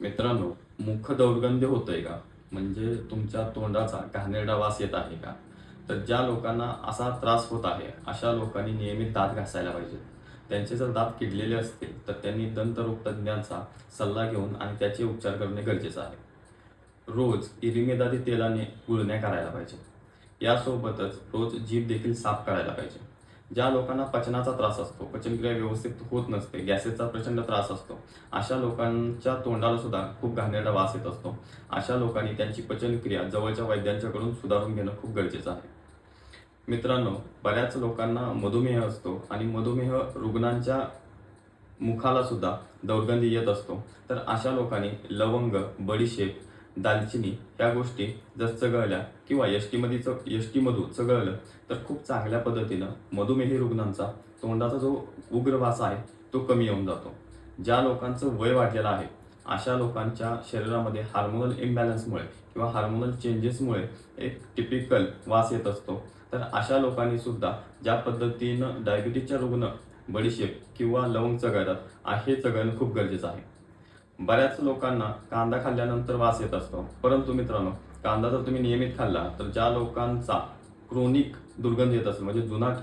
मित्रांनो, मुख दुर्गंधी होतोय का? म्हणजे तुमच्या तोंडाचा घाणेरडा वास येत आहे का? तर ज्या लोकांना असा त्रास होत आहे, अशा लोकांनी नियमित दात घासायला पाहिजेत. त्यांचे जर दात किडलेले असतील, तर त्यांनी दंतरोग तज्ञांचा सल्ला घेऊन आणि त्याचे उपचार करणे गरजेचं आहे. रोज इरिमेदारी तेलाने गुळण्या करायला पाहिजे. यासोबतच रोज जीभ देखील साफ करायला पाहिजे. ज्या लोकांना पचनाचा त्रास असतो, पचनक्रिया व्यवस्थित होत नसते, गॅसेसचा प्रचंड त्रास असतो, अशा लोकांच्या तोंडाला सुद्धा खूप घाणेरडा वास येत असतो. अशा लोकांनी त्यांची पचनक्रिया जवळच्या वैद्यांच्याकडून सुधारून घेणं खूप गरजेचं आहे. मित्रांनो, बऱ्याच लोकांना मधुमेह असतो आणि मधुमेह रुग्णांच्या मुखाला सुद्धा दुर्गंधी येत असतो. तर अशा लोकांनी लवंग, बडीशेप, दालचिनी या गोष्टी जर चघळल्या किंवा यष्टीमधून चघळलं तर खूप चांगल्या पद्धतीनं मधुमेही रुग्णांचा तोंडाचा जो उग्र वास आहे तो कमी येऊन जातो. ज्या लोकांचं वय वाढलेलं आहे अशा लोकांच्या शरीरामध्ये हार्मोनल इम्बॅलन्समुळे किंवा हार्मोनल चेंजेसमुळे एक टिपिकल वास येत असतो. तर अशा लोकांनी सुद्धा ज्या पद्धतीनं डायबिटीजच्या रुग्ण बडीशेप किंवा लवंग चघळतात हे चघळणं खूप गरजेचं आहे. बऱ्याच लोकांना कांदा खाल्ल्यानंतर वास येत असतो, परंतु मित्रांनो, कांदा जर तुम्ही नियमित खाल्ला तर ज्या लोकांचा क्रोनिक दुर्गंध येत असेल म्हणजे जुनाट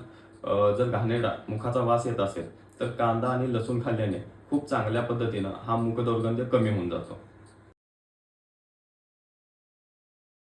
जर घाणेरडा मुखाचा वास येत असेल तर कांदा आणि लसूण खाल्ल्याने खूप चांगल्या पद्धतीनं हा मुख दुर्गंध कमी होऊन जातो.